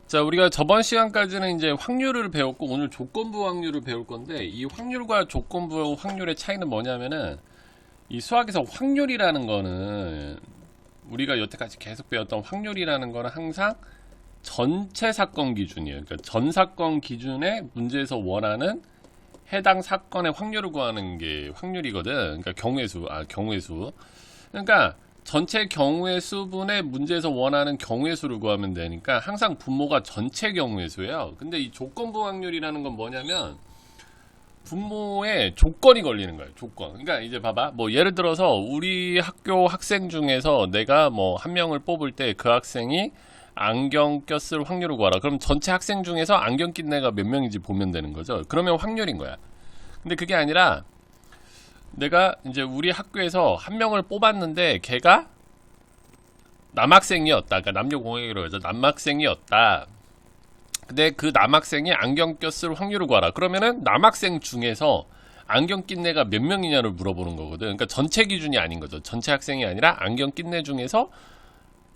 자, 우리가 저번 시간까지는 이제 확률을 배웠고 오늘 조건부 확률을 배울 건데 이 확률과 조건부 확률의 차이는 뭐냐면은 이 수학에서 확률이라는 거는 우리가 여태까지 계속 배웠던 확률이라는 거는 항상 전체 사건 기준이에요. 그러니까 전 사건 기준의 문제에서 원하는 해당 사건의 확률을 구하는 게 확률이거든. 그러니까 경우의 수. 그러니까 전체 경우의 수분의 문제에서 원하는 경우의 수를 구하면 되니까 항상 분모가 전체 경우의 수예요. 근데 이 조건부 확률이라는 건 뭐냐면 분모에 조건이 걸리는 거예요. 조건. 그러니까 이제 봐봐. 뭐 예를 들어서 우리 학교 학생 중에서 내가 뭐 한 명을 뽑을 때 그 학생이 안경 꼈을 확률을 구하라. 그럼 전체 학생 중에서 안경 낀 애가 몇 명인지 보면 되는 거죠. 그러면 확률인 거야. 근데 그게 아니라 내가 이제 우리 학교에서 한 명을 뽑았는데 걔가 남학생이었다. 그러니까 남녀공학으로 해서 남학생이었다. 근데 그 남학생이 안경 꼈을 확률을 구하라. 그러면은 남학생 중에서 안경 낀 애가 몇 명이냐를 물어보는 거거든. 그러니까 전체 기준이 아닌 거죠. 전체 학생이 아니라 안경 낀 애 중에서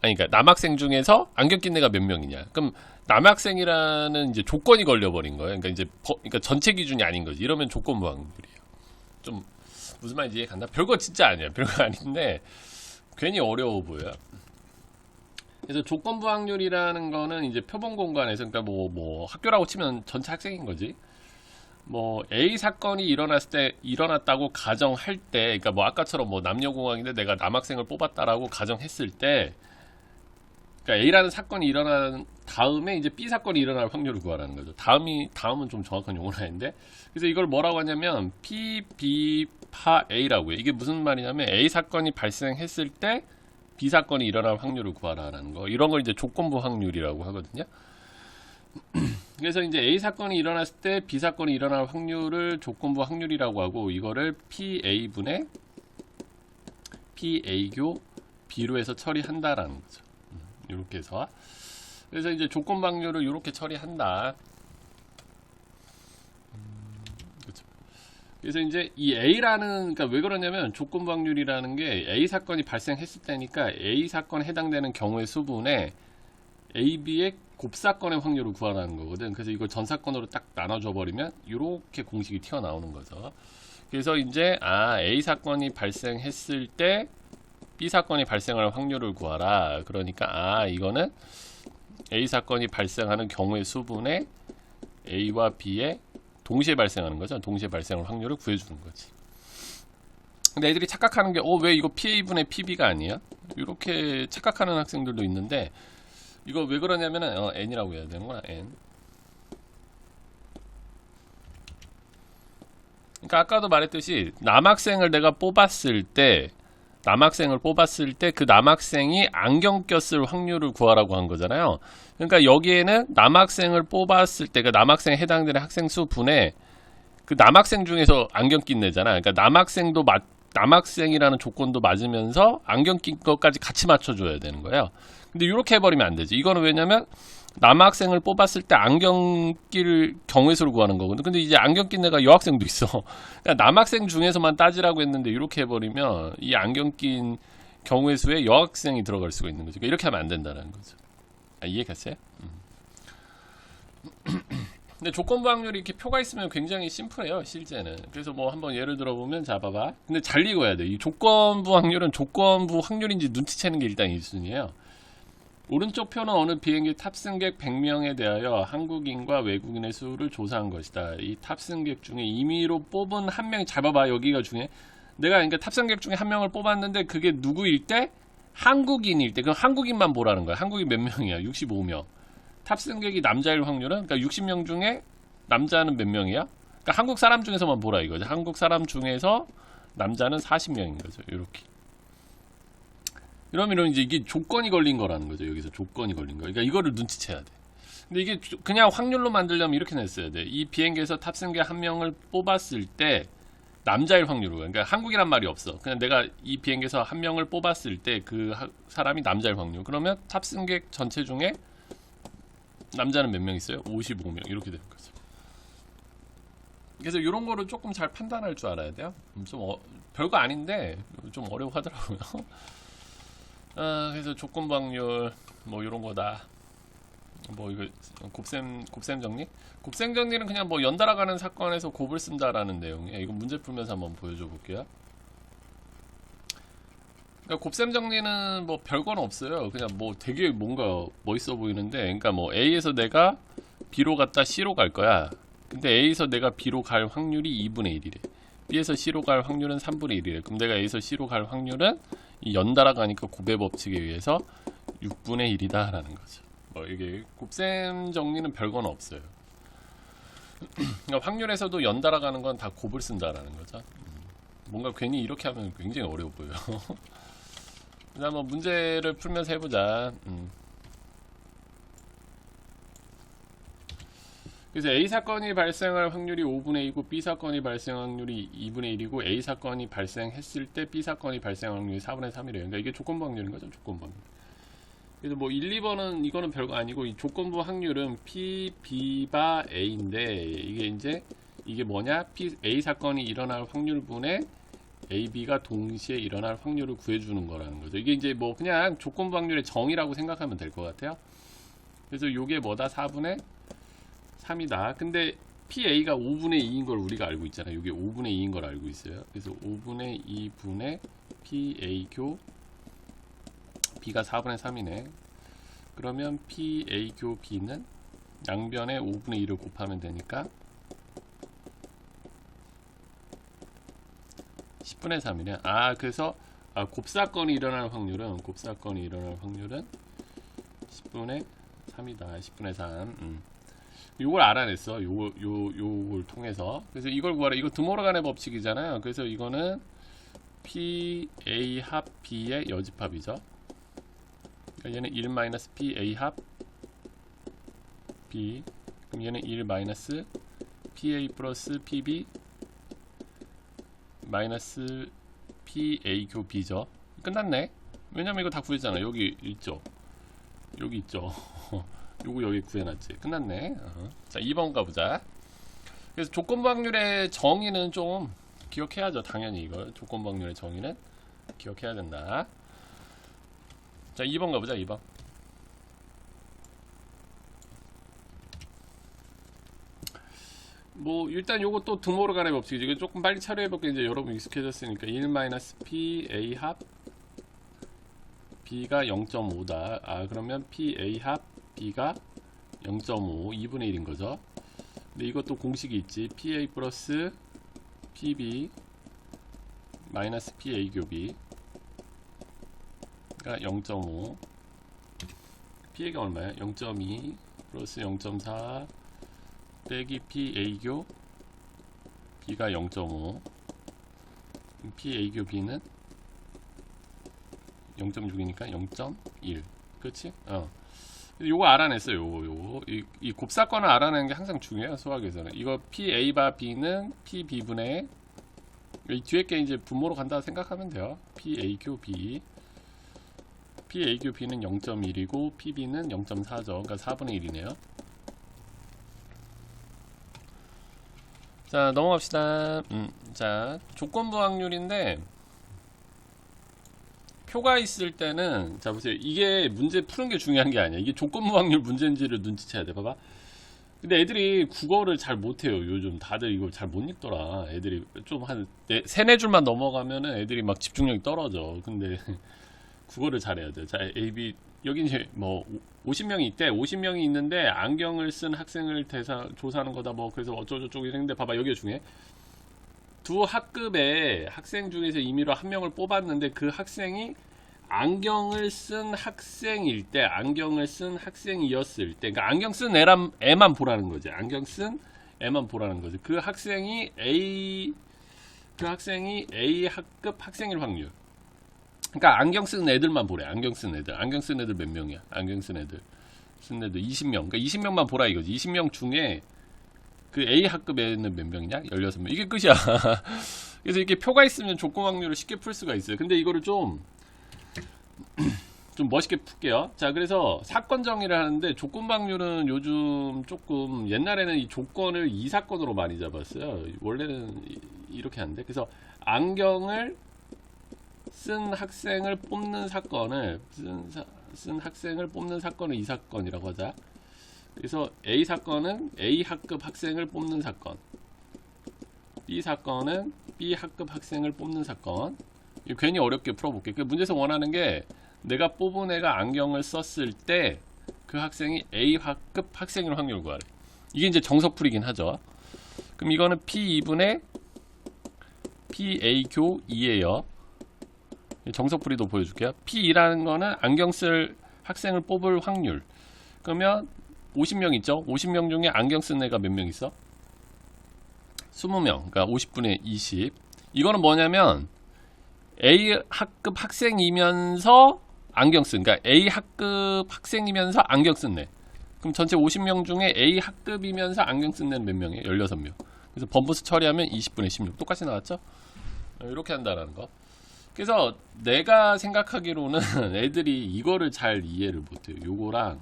그러니까 남학생 중에서 안경 낀 애가 몇 명이냐. 그럼 남학생이라는 이제 조건이 걸려버린 거예요. 그러니까 그러니까 전체 기준이 아닌 거지. 이러면 조건부 확률이에요. 좀 무슨 말인지 이해 간다? 별거 진짜 아니야. 별거 아닌데 괜히 어려워 보여요. 그래서 조건부 확률이라는 거는 이제 표본 공간에서 그러니까 뭐 학교라고 치면 전체 학생인 거지. 뭐 A 사건이 일어났다고 가정할 때, 그러니까 뭐 아까처럼 뭐 남녀공학인데 내가 남학생을 뽑았다라고 가정했을 때, 그러니까 A라는 사건이 일어난 다음에 이제 B 사건이 일어날 확률을 구하라는 거죠. 다음은 좀 정확한 용어는 아닌데, 그래서 이걸 뭐라고 하냐면 P, B, 파 A라고 해요. 이게 무슨 말이냐면 A 사건이 발생했을 때 B 사건이 일어날 확률을 구하라는 거. 이런 걸 이제 조건부 확률이라고 하거든요. 그래서 이제 A 사건이 일어났을 때 B 사건이 일어날 확률을 조건부 확률이라고 하고 이거를 PA분의 PA교 B로 해서 처리한다라는 거죠. 이렇게 해서 그래서 이제 조건부 확률을 이렇게 처리한다. 그렇죠. 그래서 이제 이 A라는 그러니까 왜 그러냐면 조건부 확률이라는 게 A 사건이 발생했을 때니까 A 사건에 해당되는 경우의 수분에 A, B의 곱사건의 확률을 구하라는 거거든. 그래서 이걸 전 사건으로 딱 나눠줘 버리면 이렇게 공식이 튀어나오는 거죠. 그래서 이제 A 사건이 발생했을 때 B 사건이 발생할 확률을 구하라. 그러니까 이거는 A 사건이 발생하는 경우의 수분에 A와 B의 동시에 발생하는 거죠. 동시에 발생할 확률을 구해주는 거지. 근데 애들이 착각하는 게 왜 이거 PA분의 PB가 아니야? 이렇게 착각하는 학생들도 있는데 이거 왜 그러냐면은 N이라고 해야 되는구나. N. 그러니까 아까도 말했듯이 남학생을 내가 뽑았을 때 그 남학생이 안경 꼈을 확률을 구하라고 한 거잖아요. 그러니까 여기에는 남학생을 뽑았을 때 그 남학생에 해당되는 학생 수 분에 그 남학생 중에서 안경 낀 애잖아. 그러니까 남학생이라는 조건도 맞으면서 안경 낀 것까지 같이 맞춰줘야 되는 거예요. 근데 이렇게 해버리면 안 되지. 이거는 왜냐면 남학생을 뽑았을 때 안경 낄 경우의 수를 구하는 거거든. 근데 이제 안경 낀 애가 여학생도 있어. 그러니까 남학생 중에서만 따지라고 했는데 이렇게 해버리면 이 안경 낀 경우의 수에 여학생이 들어갈 수가 있는 거죠. 그러니까 이렇게 하면 안 된다는 거죠. 이해갔어요? 근데 조건부 확률이 이렇게 표가 있으면 굉장히 심플해요, 실제는. 그래서 뭐 한번 예를 들어보면, 자, 봐봐. 근데 잘 읽어야 돼. 이 조건부 확률은 조건부 확률인지 눈치채는 게 일단 1순위예요. 오른쪽 표는 어느 비행기 탑승객 100명에 대하여 한국인과 외국인의 수를 조사한 것이다. 이 탑승객 중에 임의로 뽑은 한 명이, 잘 봐봐, 여기가 중요해. 내가 그러니까 탑승객 중에 한 명을 뽑았는데 그게 누구일 때? 한국인일 때. 그럼 한국인만 보라는 거야. 한국인 몇 명이야? 65명. 탑승객이 남자일 확률은, 그러니까 60명 중에 남자는 몇 명이야? 그러니까 한국 사람 중에서만 보라 이거죠. 한국 사람 중에서 남자는 40명인 거죠. 이렇게. 이러면 이제 이게 조건이 걸린 거라는 거죠. 여기서 조건이 걸린 거. 그러니까 이거를 눈치채야 돼. 근데 이게 그냥 확률로 만들려면 이렇게 냈어야 돼. 이 비행기에서 탑승객 한 명을 뽑았을 때 남자일 확률로. 그러니까 한국이란 말이 없어. 그냥 내가 이 비행기에서 한 명을 뽑았을 때 그 사람이 남자일 확률. 그러면 탑승객 전체 중에 남자는 몇 명 있어요? 55명. 이렇게 되는 거죠. 그래서 이런 거를 조금 잘 판단할 줄 알아야 돼요. 좀 별거 아닌데 좀 어려워하더라고요. 그래서 조건부 확률 뭐 이런 거다. 뭐 이거 곱셈 정리? 곱셈 정리는 그냥 뭐 연달아 가는 사건에서 곱을 쓴다라는 내용이에요. 이거 문제 풀면서 한번 보여줘 볼게요. 그러니까 곱셈 정리는 뭐 별건 없어요. 그냥 뭐 되게 뭔가 멋있어 보이는데, 그러니까 뭐 A에서 내가 B로 갔다 C로 갈 거야. 근데 A에서 내가 B로 갈 확률이 2분의 1이래. B에서 C로 갈 확률은 3분의 1이래. 그럼 내가 A에서 C로 갈 확률은 이 연달아 가니까 곱의 법칙에 의해서 6분의 1이다 라는 거죠. 뭐 이게 곱셈 정리는 별건 없어요. 그러니까 확률에서도 연달아 가는 건 다 곱을 쓴다라는 거죠. 뭔가 괜히 이렇게 하면 굉장히 어려워 보여요. 그다음 한번 문제를 풀면서 해보자. 그래서 A 사건이 발생할 확률이 5분의 2고 B 사건이 발생할 확률이 2분의 1이고 A 사건이 발생했을 때 B 사건이 발생할 확률이 4분의 3이래요. 그러니까 이게 조건부 확률인 거죠. 조건부 확률. 그래서 뭐 1, 2번은 이거는 별거 아니고 이 조건부 확률은 P, B바 A인데 이게 이제 이게 뭐냐? A 사건이 일어날 확률분의 A, B가 동시에 일어날 확률을 구해주는 거라는 거죠. 이게 이제 뭐 그냥 조건부 확률의 정의라고 생각하면 될 것 같아요. 그래서 요게 뭐다? 4분의 3이다. 근데 PA가 5분의 2인 걸 우리가 알고 있잖아요. 이게 5분의 2인 걸 알고 있어요. 그래서 5분의 2분의 PA교 B가 4분의 3이네. 그러면 PA교 B는 양변에 5분의 2를 곱하면 되니까 10분의 3이네. 아, 그래서 곱사건이 일어날 확률은 10분의 3이다. 10분의 3. 요걸 알아냈어. 요걸 통해서. 그래서 이걸 구하라. 이거 드모르간의 법칙이잖아요. 그래서 이거는 PA 합 B의 여집합이죠. 그러니까 얘는 1 마이너스 PA 합 B. 그럼 얘는 1 마이너스 PA 플러스 PB 마이너스 PA 교 B죠. 끝났네. 왜냐면 이거 다 구했잖아. 여기 있죠. 여기 있죠. 요거 여기 구해놨지. 끝났네. 자, 2번 가보자. 그래서 조건부 확률의 정의는 좀 기억해야죠. 당연히 이거 조건부 확률의 정의는 기억해야 된다. 자, 2번 가보자. 2번. 뭐 일단 요거 또 드모르간의 법칙이죠. 이거 조금 빨리 처리해볼게. 이제 여러분 익숙해졌으니까 1 마이너스 PA 합 B가 0.5다. 아, 그러면 PA 합 B가 0.5 2분의 1인 거죠. 근데 이것도 공식이 있지. PA 플러스 PB 마이너스 PA 교비가 0.5 PA가 얼마야? 0.2 플러스 0.4 빼기 PA 교 B가 0.5 PA 교 B는 0.6이니까 0.1 그렇지? 요거 알아냈어요. 요거 이 곱사건을 알아내는 게 항상 중요해요. 수학에서는. 이거 PA바 B는 PB분의 이 뒤에 게 이제 분모로 간다 생각하면 돼요. PA교 B PA교 B는 0.1이고 PB는 0.4죠. 그러니까 4분의 1이네요. 자, 넘어갑시다. 자, 조건부 확률인데 표가 있을 때는 자 보세요. 이게 문제 푸는 게 중요한 게 아니야. 이게 조건부 확률 문제인지를 눈치채야 돼. 봐봐. 근데 애들이 국어를 잘 못해요. 요즘 다들 이걸 잘 못 읽더라. 애들이 좀 한 세네 줄만 넘어가면은 애들이 막 집중력이 떨어져. 근데 국어를 잘해야 돼. 자, AB 여기 이제 뭐 50명이 있대. 50명이 있는데 안경을 쓴 학생을 조사하는 거다. 뭐 그래서 어쩌고저쩌고 이랬는데 봐봐. 여기 중에 두 학급의 학생 중에서 임의로 한 명을 뽑았는데 그 학생이 안경을 쓴 학생일 때, 안경을 쓴 학생이었을 때, 그러니까 안경 쓴 애만 보라는 거지. 안경 쓴 애만 보라는 거지. 그 학생이 A 학급 학생일 확률. 그러니까 안경 쓴 애들만 보래. 안경 쓴 애들. 안경 쓴 애들 몇 명이야? 안경 쓴 애들 20명. 그러니까 20명만 보라 이거지. 20명 중에 그 A 학급에는 몇 명이냐? 16명. 이게 끝이야. 그래서 이렇게 표가 있으면 조건 확률을 쉽게 풀 수가 있어요. 근데 이거를 좀 멋있게 풀게요. 자, 그래서 사건 정의를 하는데 조건 확률은 요즘 조금 옛날에는 이 조건을 이 사건으로 많이 잡았어요. 원래는 이렇게 하는데. 그래서 안경을 쓴 학생을 뽑는 사건을 이 사건이라고 하자. 그래서 A 사건은 A 학급 학생을 뽑는 사건, B 사건은 B 학급 학생을 뽑는 사건. 이거 괜히 어렵게 풀어볼게. 그 문제에서 원하는 게 내가 뽑은 애가 안경을 썼을 때 그 학생이 A 학급 학생일 확률 구하래. 이게 이제 정석풀이긴 하죠. 그럼 이거는 P2분의 PA 교 2예요. 정석풀이도 보여줄게요. P2라는 거는 안경 쓸 학생을 뽑을 확률. 그러면 50명 있죠? 50명 중에 안경 쓴 애가 몇 명 있어? 20명. 그러니까 50분의 20. 이거는 뭐냐면 A 학급 학생이면서 안경 쓴, 그러니까 A 학급 학생이면서 안경 쓴 애. 그럼 전체 50명 중에 A 학급이면서 안경 쓴 애는 몇 명이에요? 16명. 그래서 번부수 처리하면 20분의 16. 똑같이 나왔죠? 이렇게 한다라는 거. 그래서 내가 생각하기로는 애들이 이거를 잘 이해를 못해요. 요거랑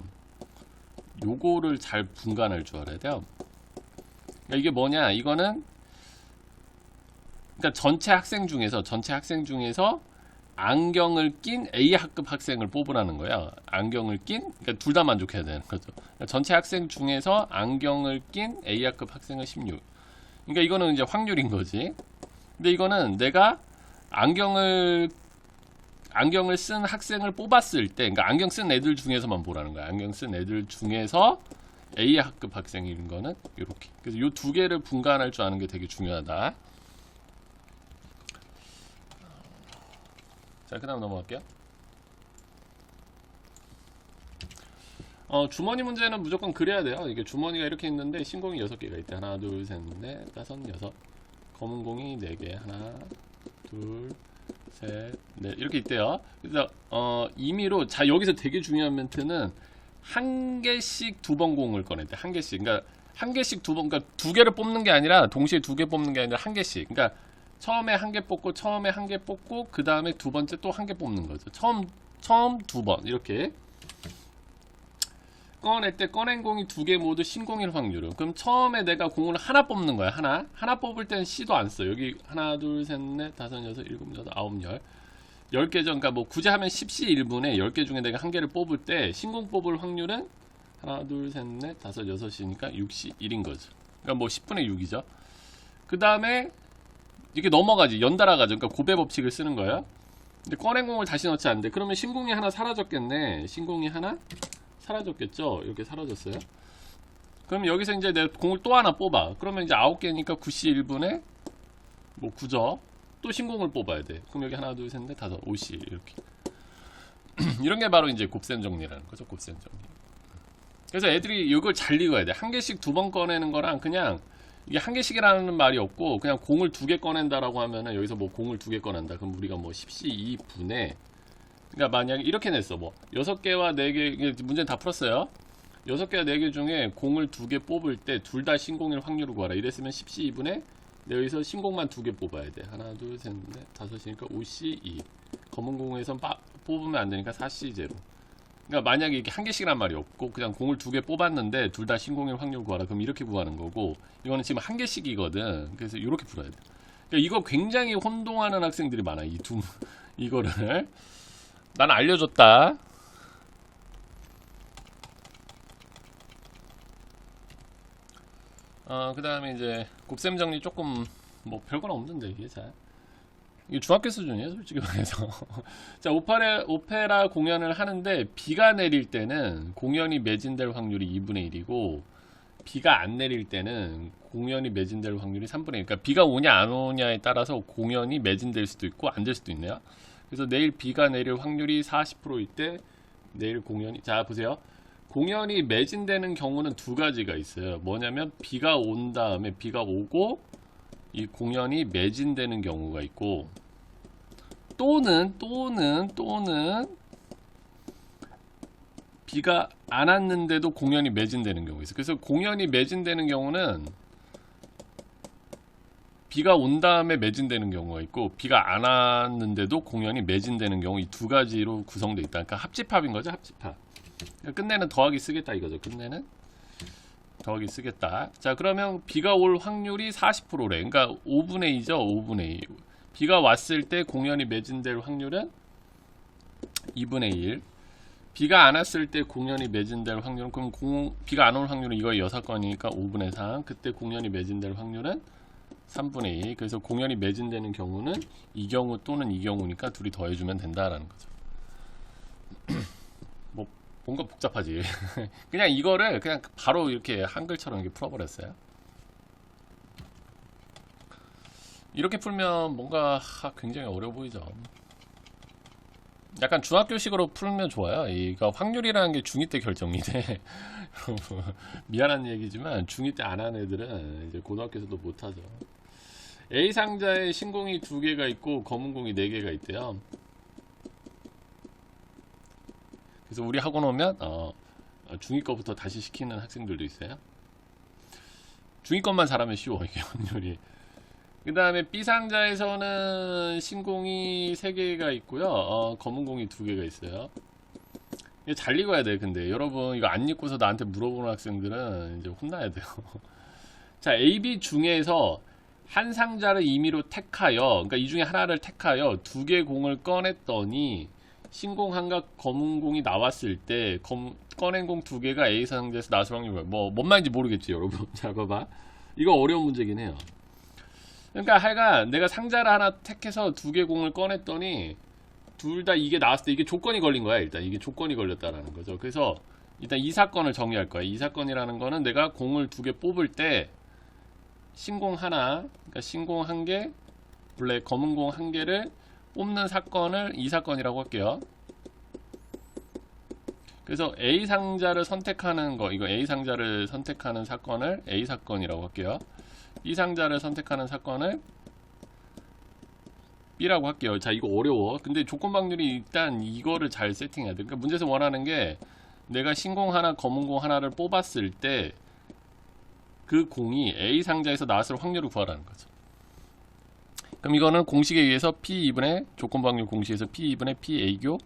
요거를 잘 분간할 줄 알아야 돼요. 그러니까 이게 뭐냐? 이거는 그러니까 전체 학생 중에서 안경을 낀 A 학급 학생을 뽑으라는 거야. 안경을 낀, 그러니까 둘 다 만족해야 되는 거죠. 그러니까 전체 학생 중에서 안경을 낀 A 학급 학생은 16. 그러니까 이거는 이제 확률인 거지. 근데 이거는 내가 안경을 쓴 학생을 뽑았을 때, 그러니까 안경 쓴 애들 중에서만 보라는 거야. 안경 쓴 애들 중에서 A 학급 학생인 거는 이렇게. 그래서 이 두 개를 분간할 줄 아는 게 되게 중요하다. 자, 그 다음 넘어갈게요. 주머니 문제는 무조건 그래야 돼요. 이게 주머니가 이렇게 있는데 신공이 6개가 있대. 하나, 둘, 셋, 넷, 다섯, 여섯. 검은 공이 4개. 하나, 둘, 셋, 넷. 이렇게 있대요. 그래서 임의로, 자, 여기서 되게 중요한 멘트는 한 개씩 2번 공을 꺼냈대. 한 개씩. 그러니까 한 개씩 2번, 그러니까 2개를 뽑는 게 아니라 동시에 2개 뽑는 게 아니라 한 개씩. 그러니까 처음에 한 개 뽑고 그 다음에 두 번째 또 한 개 뽑는 거죠. 처음 2번 이렇게 꺼낼 때 꺼낸 공이 2개 모두 신공일 확률은. 그럼 처음에 내가 공을 하나 뽑는 거야. 하나 뽑을 때는 C도 안 써. 여기 하나, 둘, 셋, 넷, 다섯, 여섯, 일곱, 여덟, 아홉, 열. 10개 전, 그러니까 뭐 굳이 하면 10시 1분에 10개 중에 내가 한 개를 뽑을 때 신공 뽑을 확률은 하나, 둘, 셋, 넷, 다섯, 여섯이니까 6시 1인 거죠. 그러니까 뭐 10분의 6이죠. 그 다음에 이렇게 넘어가지. 연달아 가죠. 그러니까 고배 법칙을 쓰는 거야. 근데 꺼낸 공을 다시 넣지 않는데 그러면 신공이 하나 사라졌겠네. 신공이 하나 사라졌겠죠. 이렇게 사라졌어요. 그럼 여기서 이제 내 공을 또 하나 뽑아. 그러면 이제 9개니까 9시 1분에 뭐 9죠. 또 신공을 뽑아야 돼. 그럼 여기 하나, 둘, 셋, 넷, 다섯, 5시 이렇게. 이런 게 바로 이제 곱셈 정리라는 거죠. 곱셈 정리. 그래서 애들이 이걸 잘 읽어야 돼. 한 개씩 2번 꺼내는 거랑 그냥 이게 한 개씩이라는 말이 없고 그냥 공을 2개 꺼낸다라고 하면은 여기서 뭐 공을 2개 꺼낸다. 그럼 우리가 뭐 10시 2분에 그러니까 만약에 이렇게 냈어. 뭐 6개와 4개 문제는 다 풀었어요. 6개와 4개 중에 공을 2개 뽑을 때 둘 다 신공일 확률을 구하라. 이랬으면 10시 2분에 여기서 신공만 2개 뽑아야 돼. 하나, 둘, 셋, 넷, 다섯이니까 5시 2. 검은 공에서 뽑으면 안 되니까 4시 0. 그러니까 만약에 이렇게 한 개씩이란 말이 없고 그냥 공을 2개 뽑았는데 둘 다 신공일 확률 구하라. 그럼 이렇게 구하는 거고 이거는 지금 한 개씩이거든. 그래서 이렇게 풀어야 돼. 그러니까 이거 굉장히 혼동하는 학생들이 많아. 이거를 난 알려줬다. 그 다음에 이제 곱셈 정리 조금 뭐 별건 없는데 이게 잘. 이게 중학교 수준이에요, 솔직히 말해서. 자, 오페라 공연을 하는데 비가 내릴 때는 공연이 매진될 확률이 2분의 1이고 비가 안 내릴 때는 공연이 매진될 확률이 3분의 1. 그러니까 비가 오냐 안 오냐에 따라서 공연이 매진될 수도 있고 안 될 수도 있네요. 그래서 내일 비가 내릴 확률이 40%일 때 내일 공연이, 자 보세요. 공연이 매진되는 경우는 두 가지가 있어요. 뭐냐면 비가 온 다음에 비가 오고 이 공연이 매진되는 경우가 있고 또는 비가 안 왔는데도 공연이 매진되는 경우가 있어요. 그래서 공연이 매진되는 경우는 비가 온 다음에 매진되는 경우가 있고 비가 안 왔는데도 공연이 매진되는 경우 이 두 가지로 구성되어 있다. 그러니까 합집합인 거죠. 합집합. 그러니까 끝내는 더하기 쓰겠다 이거죠. 끝내는 더하기 쓰겠다. 자, 그러면 비가 올 확률이 40%래. 그러니까 5분의 2죠. 5분의 2. 비가 왔을 때 공연이 매진될 확률은 2분의 1. 비가 안 왔을 때 공연이 매진될 확률은, 그럼 비가 안 올 확률은 이거 6건이니까 5분의 3. 그때 공연이 매진될 확률은 3분의 2. 그래서 공연이 매진되는 경우는 이 경우 또는 이 경우니까 둘이 더해주면 된다라는 거죠. 뭐 뭔가 복잡하지. 그냥 이거를 그냥 바로 이렇게 한글처럼 이렇게 풀어버렸어요. 이렇게 풀면 뭔가 굉장히 어려워 보이죠. 약간 중학교식으로 풀면 좋아요. 이거 확률이라는 게 중2 때 결정인데 미안한 얘기지만 중2 때 안 한 애들은 이제 고등학교에서도 못하죠. A 상자에 신공이 2개가 있고 검은 공이 4개가 있대요. 그래서 우리 학원 오면 중2 거부터 다시 시키는 학생들도 있어요. 중2 것만 잘하면 쉬워, 이게 확률이. 그 다음에 B 상자에서는 신공이 3개가 있고요. 검은 공이 2개가 있어요. 이거 잘 읽어야 돼. 근데 여러분 이거 안 읽고서 나한테 물어보는 학생들은 이제 혼나야 돼요. 자, A, B 중에서 한 상자를 임의로 택하여, 그러니까 이 중에 하나를 택하여 2개 공을 꺼냈더니 신공 한과 검은 공이 나왔을 때 꺼낸 공 2개가 A 상자에서 나왔을 확률이 뭔 말인지 모르겠지 여러분. 자, 봐봐. 이거 어려운 문제긴 해요. 그러니까 하여간 내가 상자를 하나 택해서 2개 공을 꺼냈더니 둘 다 이게 나왔을 때 이게 조건이 걸린 거야. 일단 이게 조건이 걸렸다라는 거죠. 그래서 일단 이 사건을 정리할 거야. 이 사건이라는 거는 내가 공을 2개 뽑을 때 신공 하나, 그러니까 신공 1개, 원래 검은 공 1개를 뽑는 사건을 이 사건이라고 할게요. 그래서 A 상자를 선택하는 거, 이거 A 상자를 선택하는 사건을 A 사건이라고 할게요. B 상자를 선택하는 사건을 B라고 할게요. 자, 이거 어려워. 근데 조건 확률이 일단 이거를 잘 세팅해야 돼. 그러니까 문제에서 원하는 게 내가 신공 하나, 검은 공 하나를 뽑았을 때 그 공이 A 상자에서 나왔을 확률을 구하라는 거죠. 그럼 이거는 공식에 의해서 P2분의 조건 확률 공식에서 P2분의 PA교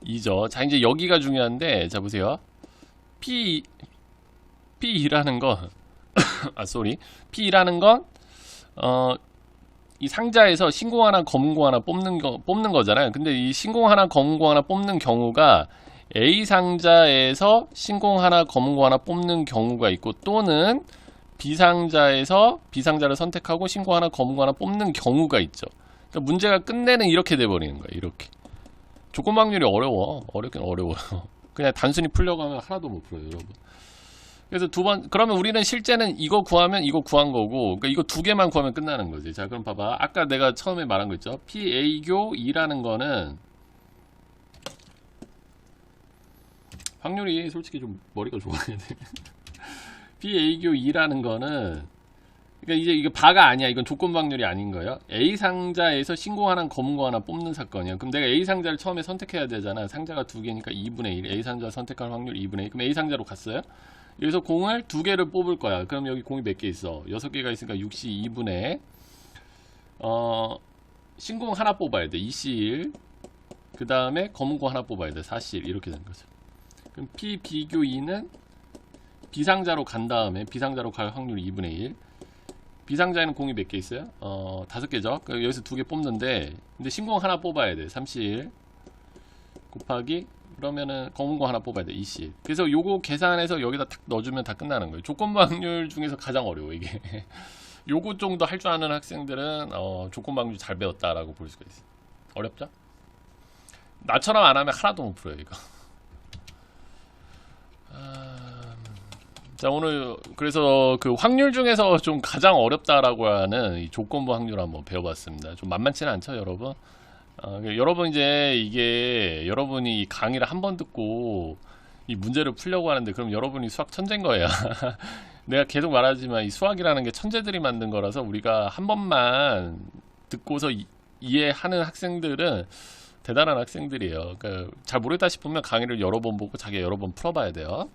2죠. 자, 이제 여기가 중요한데, 자, 보세요. P2라는 건 P2라는 건 이 상자에서 신공 하나, 검은 공 하나 뽑는 거잖아요. 근데 이 신공 하나, 검은 공 하나 뽑는 경우가 A 상자에서 신공 하나, 검은 공 하나 뽑는 경우가 있고, 또는 B 상자에서 B 상자를 선택하고 신공 하나, 검은 공 하나 뽑는 경우가 있죠. 그러니까 문제가 끝내는 이렇게 돼버리는 거예요. 이렇게. 조건 확률이 어려워. 어렵긴 어려워요. 그냥 단순히 풀려고 하면 하나도 못 풀어요, 여러분. 그래서 그러면 우리는 실제는 이거 구하면 이거 구한 거고, 그러니까 이거 2개만 구하면 끝나는 거지. 자, 그럼 봐봐. 아까 내가 처음에 말한 거 있죠? PA교 2라는 거는 확률이 솔직히 좀 머리가 좋아야 돼. PA교 2라는 거는, 그러니까 이제 이게 바가 아니야. 이건 조건 확률이 아닌 거예요. A 상자에서 신공 하나, 검은 거 하나 뽑는 사건이야. 그럼 내가 A 상자를 처음에 선택해야 되잖아. 상자가 2개니까 2분의 1. A 상자 선택할 확률 2분의 1. 그럼 A 상자로 갔어요. 여기서 공을 2개를 뽑을 거야. 그럼 여기 공이 몇 개 있어? 6개가 있으니까 6C 2분의 신공 하나 뽑아야 돼. 2C1. 그 다음에 검은 공 하나 뽑아야 돼. 4C1. 이렇게 되는 거죠. 그럼 P 비교 2는 B상자로 간 다음에 B상자로 갈 확률이 2분의 1. B상자에는 공이 몇 개 있어요? 5개죠. 여기서 2개 뽑는데, 근데 신공 하나 뽑아야 돼. 3C1 곱하기, 그러면은 검은 거 하나 뽑아야 돼. 2C1. 그래서 요거 계산해서 여기다 탁 넣어주면 다 끝나는 거예요. 조건 확률 중에서 가장 어려워, 이게. 요거 정도 할 줄 아는 학생들은 조건 확률 잘 배웠다라고 볼 수가 있어요. 어렵죠? 나처럼 안 하면 하나도 못 풀어요, 이거. 자, 오늘 그래서 그 확률 중에서 좀 가장 어렵다라고 하는 이 조건부 확률 한번 배워봤습니다. 좀 만만치는 않죠, 여러분? 여러분 이제 이게 여러분이 이 강의를 한 번 듣고 이 문제를 풀려고 하는데, 그럼 여러분이 수학 천재인 거예요. 내가 계속 말하지만 이 수학이라는 게 천재들이 만든 거라서 우리가 한 번만 듣고서 이해하는 학생들은 대단한 학생들이에요. 그러니까 잘 모르겠다 싶으면 강의를 여러 번 보고 자기가 여러 번 풀어봐야 돼요.